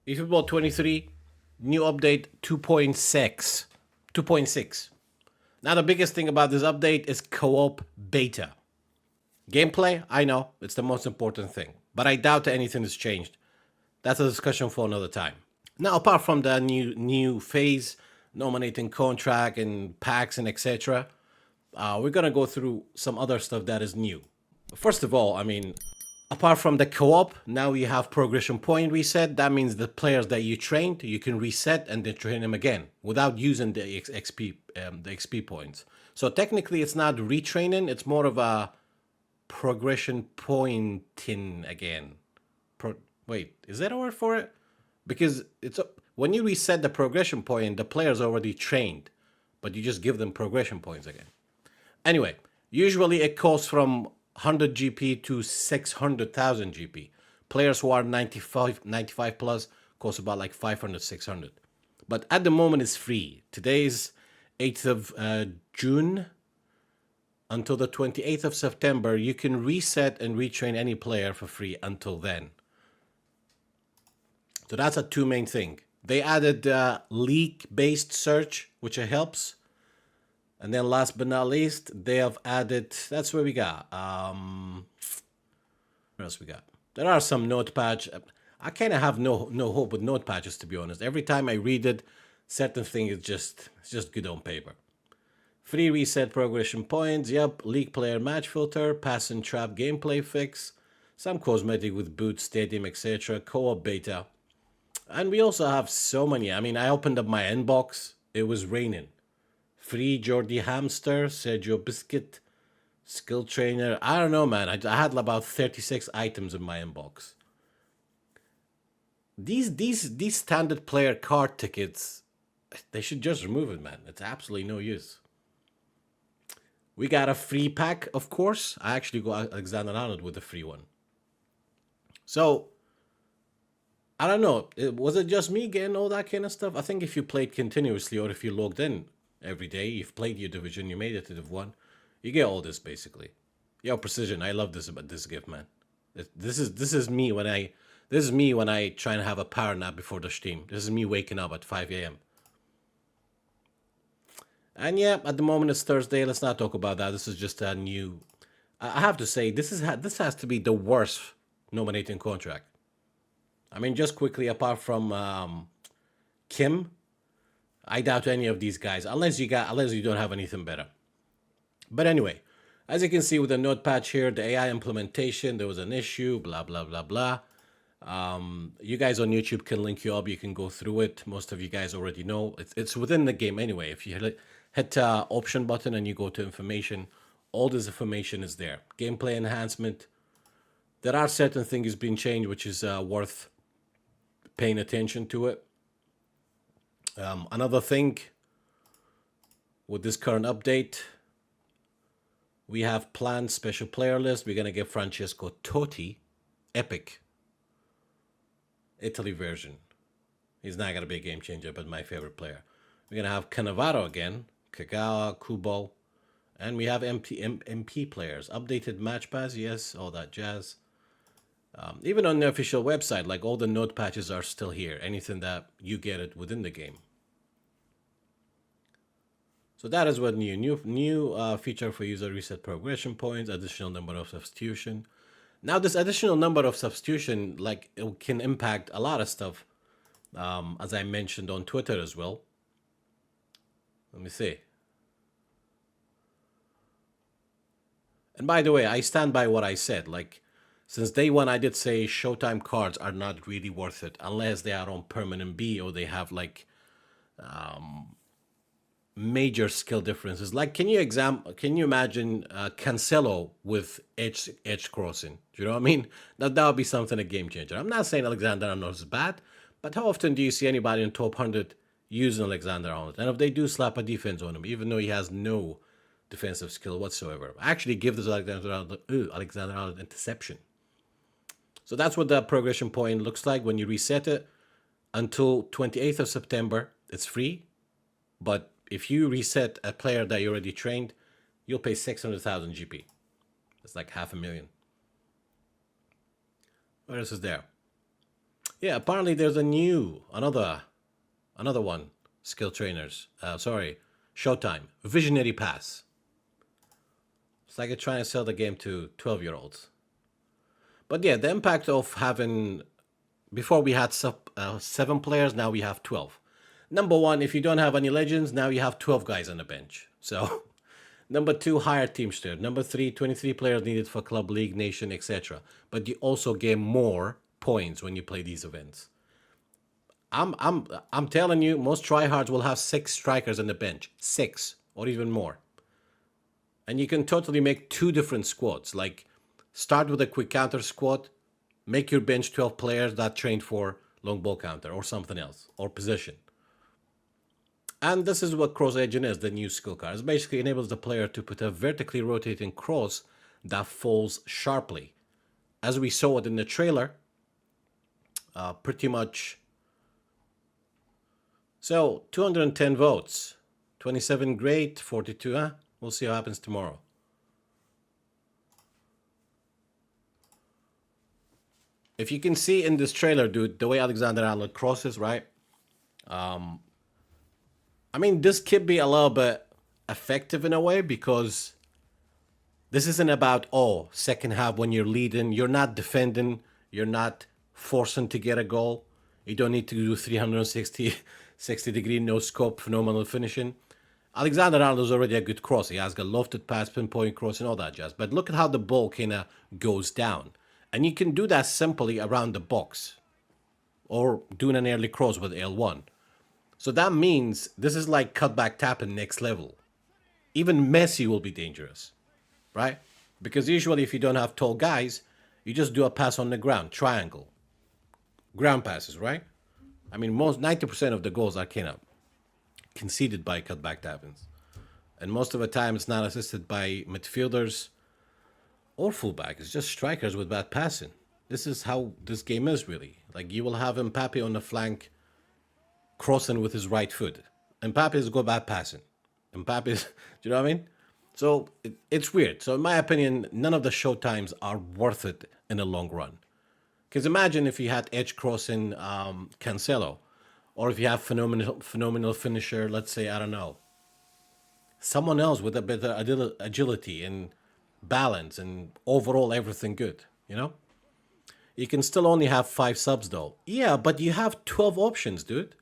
eFootball 23, new update 2.6. 2.6. Now, the biggest thing about this update is co-op beta. Gameplay, I know, it's the most important thing, but I doubt that anything has changed. That's a discussion for another time. Now, apart from the new phase, nominating contract and packs and etc., we're gonna go through some other stuff that is new. First of all, I mean, apart from the co-op, now you have progression point reset. That means the players that you trained, you can reset and then train them again without using the XP points. So technically, it's not retraining; it's more of a progression pointing again. Wait, is that a word for it? Because when you reset the progression point, the player's already trained, but you just give them progression points again. Anyway, usually it costs from 100 GP to 600,000 GP. Players who are 95 plus cost about like 500, 600. But at the moment it's free. Today's 8th of June until the 28th of September. You can reset and retrain any player for free until then. So that's a two main thing. They added league-based search, which helps. And then last but not least, they have added, that's what we got. What else we got? There are some note patch. I kind of have no hope with note patches, to be honest. Every time I read it, certain thing is it's just good on paper. Free reset progression points, yep. League player match filter, pass and trap gameplay fix, some cosmetic with boot, stadium, etc. Co-op beta. And we also have so many. I mean, I opened up my inbox. It was raining. Free Jordi Hamster, Sergio Biscuit, Skill Trainer. I don't know, man. I had about 36 items in my inbox. These standard player card tickets, they should just remove it, man. It's absolutely no use. We got a free pack, of course. I actually got Alexander Arnold with a free one. So, I don't know. Was it just me getting all that kind of stuff? I think if you played continuously or if you logged in every day, you've played your division, you made it to Div 1, you get all this basically. Yo, Precision, I love this about this gift, man. This is me when I try and have a power nap before the stream. This is me waking up at 5 a.m. And yeah, at the moment it's Thursday. Let's not talk about that. This is just a new. I have to say this has to be the worst nominating contract. I mean, just quickly, apart from Kim, I doubt any of these guys, unless you don't have anything better. But anyway, as you can see with the note patch here, the AI implementation, there was an issue, blah, blah, blah, blah. You guys on YouTube can link you up. You can go through it. Most of you guys already know. It's within the game anyway. If you hit option button and you go to information, all this information is there. Gameplay enhancement. There are certain things being changed, which is worth paying attention to it. Another thing with this current update, we have planned special player list. We're going to get Francesco Totti, Epic, Italy version. He's not going to be a game changer, but my favorite player. We're going to have Cannavaro again, Kagawa, Kubo, and we have MP players. Updated match pass, yes, all that jazz. Even on the official website, like all the note patches are still here. Anything that you get it within the game. So that is what new feature for user reset progression points, additional number of substitution. Now this additional number of substitution, like it can impact a lot of stuff, as I mentioned on Twitter as well. Let me see. And by the way, I stand by what I said. Like, since day one, I did say Showtime cards are not really worth it unless they are on permanent B or they have like major skill differences. Like, can you imagine Cancelo with edge crossing? Do you know what I mean? That would be something, a game changer. I'm not saying Alexander Arnold is bad, but how often do you see anybody in top 100 using Alexander Arnold? And if they do slap a defense on him, even though he has no defensive skill whatsoever, actually give this Alexander Arnold interception. So that's what the progression point looks like when you reset it. Until 28th of September, it's free. But if you reset a player that you already trained, you'll pay 600,000 GP. That's like $500,000. What else is there? Yeah, apparently there's another one. Skill trainers. Showtime. Visionary Pass. It's like you're trying to sell the game to 12-year-olds. But yeah, the impact of having before we had 7 players, now we have 12. Number one, if you don't have any legends, now you have 12 guys on the bench. So, number two, higher team strength. Number three, 23 players needed for club, league, nation, etc. But you also gain more points when you play these events. I'm telling you, most tryhards will have 6 strikers on the bench, 6 or even more, and you can totally make 2 different squads. Like, start with a quick counter squad, make your bench 12 players that trained for long ball counter or something else or position. And this is what cross edging is, the new skill card. It basically enables the player to put a vertically rotating cross that falls sharply. As we saw it in the trailer, pretty much. So, 210 votes. 27 great, 42, huh? We'll see what happens tomorrow. If you can see in this trailer, dude, the way Alexander-Arnold crosses, right? I mean, this could be a little bit effective in a way because this isn't about, second half when you're leading, you're not defending, you're not forcing to get a goal. You don't need to do 60-degree no scope, phenomenal finishing. Alexander-Arnold is already a good crosser. He has got lofted pass, pinpoint cross, and all that jazz. But look at how the ball kind of goes down. And you can do that simply around the box or doing an early cross with L1. So that means this is like cutback tapping next level. Even Messi will be dangerous, right? Because usually if you don't have tall guys, you just do a pass on the ground, triangle. Ground passes, right? I mean, most 90% of the goals are kind of conceded by cutback tappings. And most of the time it's not assisted by midfielders or fullback. It's just strikers with bad passing. This is how this game is really. Like, you will have Mbappe on the flank crossing with his right foot. Mbappe is good bad passing. Mbappe is, do you know what I mean? So it's weird. So in my opinion, none of the show times are worth it in the long run. Because imagine if you had edge crossing Cancelo, or if you have phenomenal finisher, let's say, I don't know, someone else with a better agility and balance and overall everything good, you know? You can still only have 5 subs though. Yeah, but you have 12 options, dude.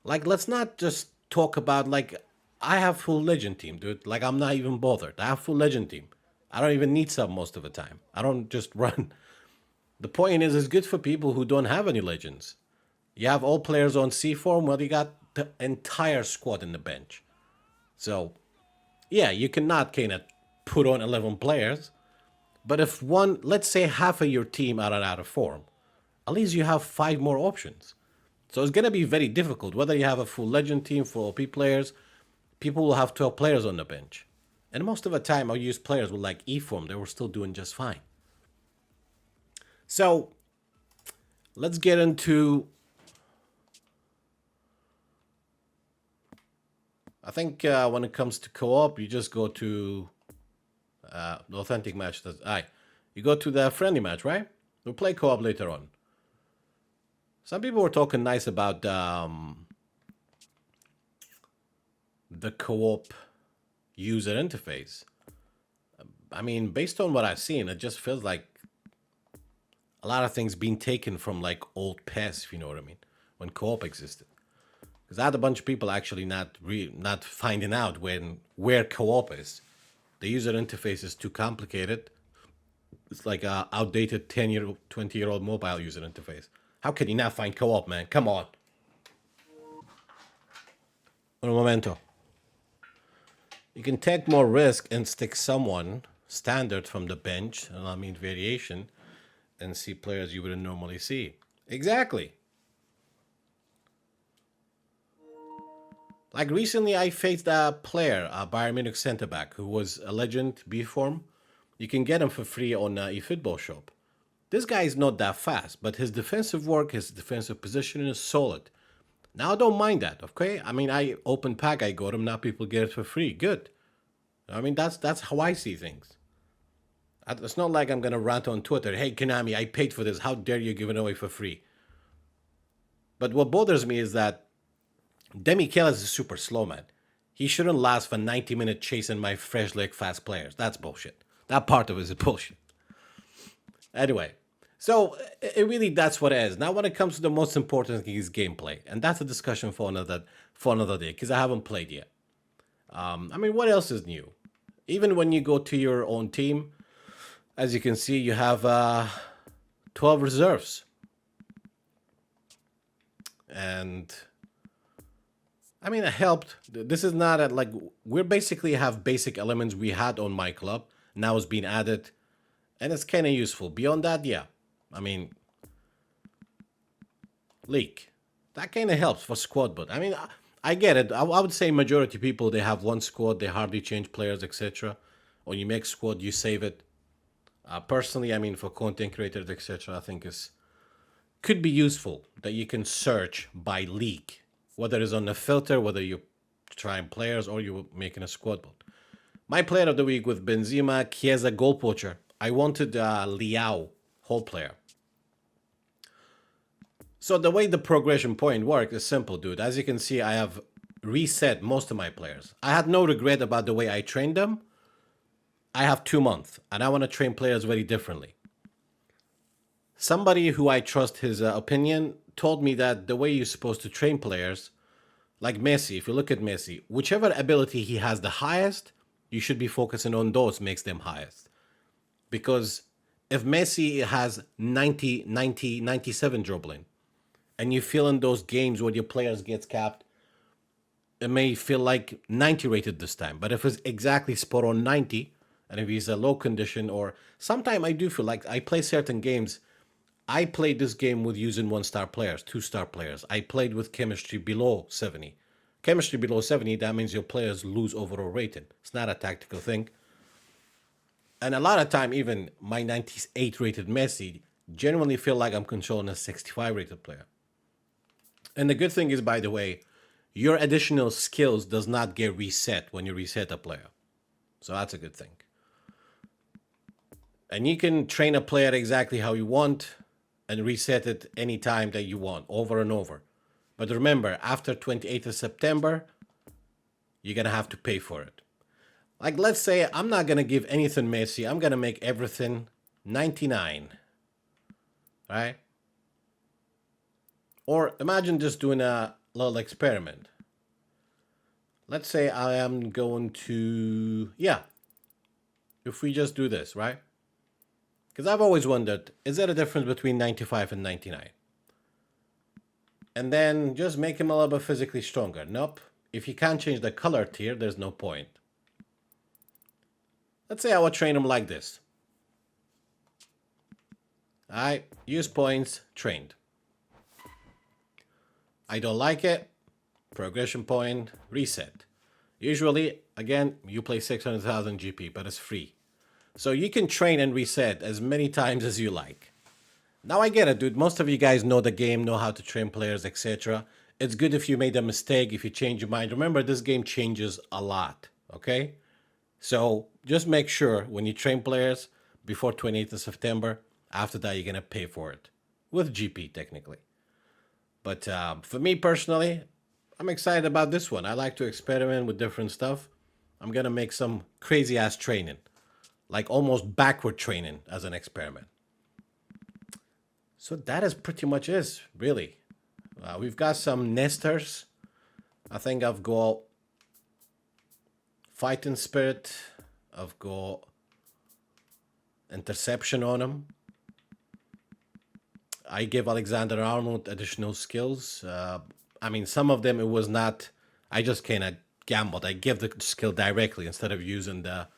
Like, let's not just talk about, like, I have full legend team, dude. Like, I'm not even bothered. I have full legend team. I don't even need sub most of the time. I don't just run. The point is, it's good for people who don't have any legends. You have all players on C form, well, you got the entire squad in the bench. So, yeah, you cannot kind of put on 11 players. But if one, let's say half of your team are out of form, at least you have 5 more options. So it's going to be very difficult. Whether you have a full legend team, full OP players, people will have 12 players on the bench. And most of the time, I'll use players with like E-form. They were still doing just fine. So let's get into... I think when it comes to co-op, you just go to the authentic match. You go to the friendly match, right? We'll play co-op later on. Some people were talking nice about the co-op user interface. I mean, based on what I've seen, it just feels like a lot of things being taken from like old PES, if you know what I mean, when co-op existed. Because I had a bunch of people actually not finding out where co-op is. The user interface is too complicated. It's like a outdated 20-year-old mobile user interface. How can you not find co-op, man? Come on. Un momento. You can take more risk and stick someone standard from the bench, and I mean variation, and see players you wouldn't normally see. Exactly. Like recently, I faced a player, a Bayern Munich centre back, who was a legend B form. You can get him for free on eFootball shop. This guy is not that fast, but his defensive work, his defensive positioning is solid. Now I don't mind that, okay? I mean, I open pack, I got him. Now people get it for free. Good. I mean, that's how I see things. It's not like I'm gonna rant on Twitter. Hey, Konami, I paid for this. How dare you give it away for free? But what bothers me is that Demi Kellis is super slow, man. He shouldn't last for 90 minutes chasing my fresh leg fast players. That's bullshit. That part of it is bullshit. Anyway, so it really that's what it is. Now, when it comes to the most important thing is gameplay, and that's a discussion for another day because I haven't played yet. I mean, what else is new? Even when you go to your own team, as you can see, you have 12 reserves, and I mean, it helped. This is not like we're basically have basic elements we had on my club. Now it's being added, and it's kind of useful. Beyond that, yeah. I mean, leak. That kind of helps for squad, but I mean, I get it. I would say majority people, they have one squad, they hardly change players, etc. When you make squad, you save it. Personally, I mean, for content creators, etc., I think is could be useful that you can search by league, whether it's on the filter, whether you're trying players or you're making a squad build. My player of the week with Benzema, Chiesa, goal poacher. I wanted Liao, whole player. So the way the progression point works is simple, dude. As you can see, I have reset most of my players. I had no regret about the way I trained them. I have 2 months, and I want to train players very differently. Somebody who I trust his opinion told me that the way you're supposed to train players, like Messi, if you look at Messi, whichever ability he has the highest, you should be focusing on those makes them highest. Because if Messi has 90, 90, 97 dribbling, and you feel in those games where your players gets capped, it may feel like 90 rated this time. But if it's exactly spot on 90, and if he's a low condition, or sometimes I do feel like I play certain games, I played this game with using 1-star players, 2-star players. I played with chemistry below 70. Chemistry below 70, that means your players lose overall rating. It's not a tactical thing. And a lot of time, even my 98 rated Messi genuinely feel like I'm controlling a 65 rated player. And the good thing is, by the way, your additional skills does not get reset when you reset a player. So that's a good thing. And you can train a player exactly how you want and reset it anytime that you want, over and over. But remember, after 28th of September, you're going to have to pay for it. Like, let's say I'm not going to give anything Messi. I'm going to make everything 99. Right? Or imagine just doing a little experiment. Let's say I am going to, yeah, if we just do this, right? Because I've always wondered, is there a difference between 95 and 99? And then just make him a little bit physically stronger. Nope. If you can't change the color tier, there's no point. Let's say I would train him like this. Alright, use points, trained. I don't like it, progression point, reset. Usually, again, you play 600,000 GP, but it's free. So you can train and reset as many times as you like. Now I get it, dude. Most of you guys know the game, know how to train players, etc. It's good if you made a mistake, if you change your mind. Remember, this game changes a lot, okay? So just make sure when you train players before 28th of September, after that, you're going to pay for it. With GP, technically. But for me personally, I'm excited about this one. I like to experiment with different stuff. I'm going to make some crazy ass training. Like almost backward training as an experiment. So that is pretty much it, really. We've got some nesters. I think I've got fighting spirit. I've got interception on him. I give Alexander Arnold additional skills. I mean, some of them it was not. I just kind of gambled. I give the skill directly instead of using the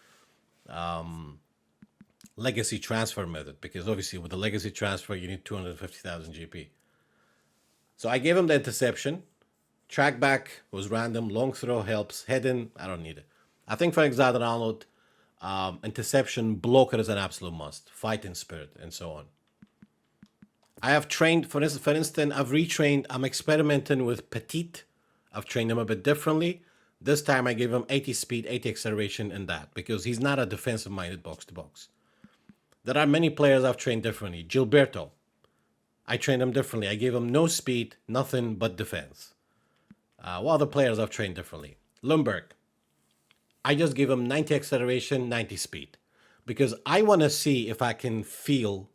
legacy transfer method, because obviously with the legacy transfer you need 250,000 GP. So I gave him the interception. Track back was random. Long throw helps. Heading, I don't need it. I think for Alexander Arnold, interception, blocker is an absolute must. Fighting spirit and so on. I have trained, for instance, I've retrained, I'm experimenting with Petite. I've trained him a bit differently. This time I gave him 80 speed, 80 acceleration and that, because he's not a defensive-minded box-to-box. There are many players I've trained differently. Gilberto. I trained him differently. I gave him no speed, nothing but defense. While the players I've trained differently. Lundberg, I just gave him 90 acceleration, 90 speed. Because I want to see if I can feel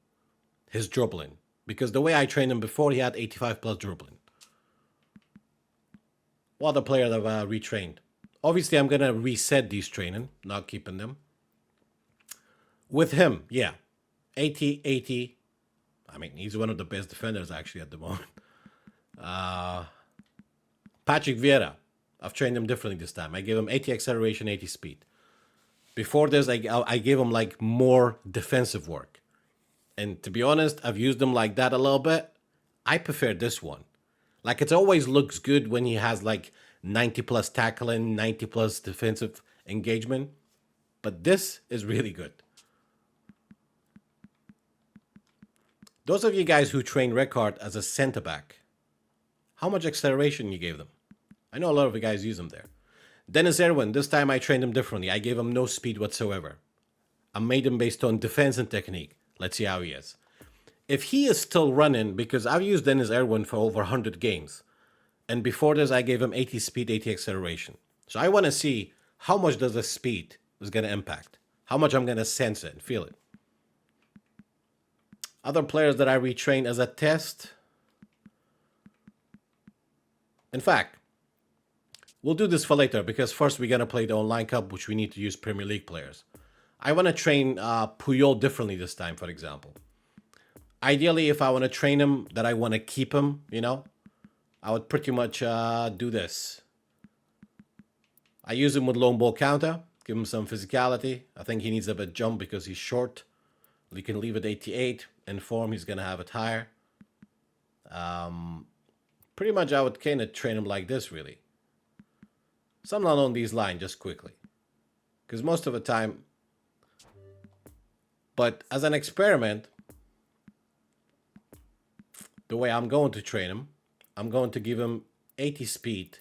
his dribbling. Because the way I trained him before, he had 85 plus dribbling. While the players I've retrained. Obviously, I'm going to reset these training, not keeping them. With him, yeah. 80, 80. I mean, he's one of the best defenders actually at the moment. Patrick Vieira. I've trained him differently this time. I gave him 80 acceleration, 80 speed. Before this, I gave him like more defensive work. And to be honest, I've used him like that a little bit. I prefer this one. Like, it always looks good when he has like 90 plus tackling, 90 plus defensive engagement. But this is really good. Those of you guys who train Rekard as a center back, how much acceleration you gave them? I know a lot of you guys use them there. Dennis Irwin, this time I trained him differently. I gave him no speed whatsoever. I made him based on defense and technique. Let's see how he is. If he is still running, because I've used Dennis Irwin for over 100 games, and before this I gave him 80 speed, 80 acceleration. So I want to see how much does the speed is going to impact. How much I'm going to sense it and feel it. Other players that I retrained as a test. In fact, we'll do this for later because first we're going to play the online cup, which we need to use Premier League players. I want to train Puyol differently this time, for example. Ideally, if I want to train him, that I want to keep him, you know, I would pretty much do this. I use him with long ball counter, give him some physicality. I think he needs a bit jump because he's short. We can leave it 88. In form, he's going to have it higher. Pretty much I would kind of train him like this, really. Something along these lines, just quickly. Because most of the time... But as an experiment, the way I'm going to train him, I'm going to give him 80 speed,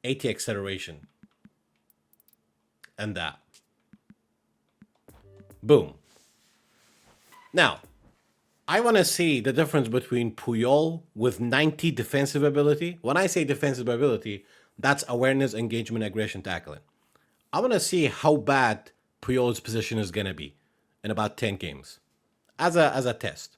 80 acceleration, and that. Boom. Now, I want to see the difference between Puyol with 90 defensive ability. When I say defensive ability, that's awareness, engagement, aggression, tackling. I want to see how bad Puyol's position is going to be in about 10 games as a test.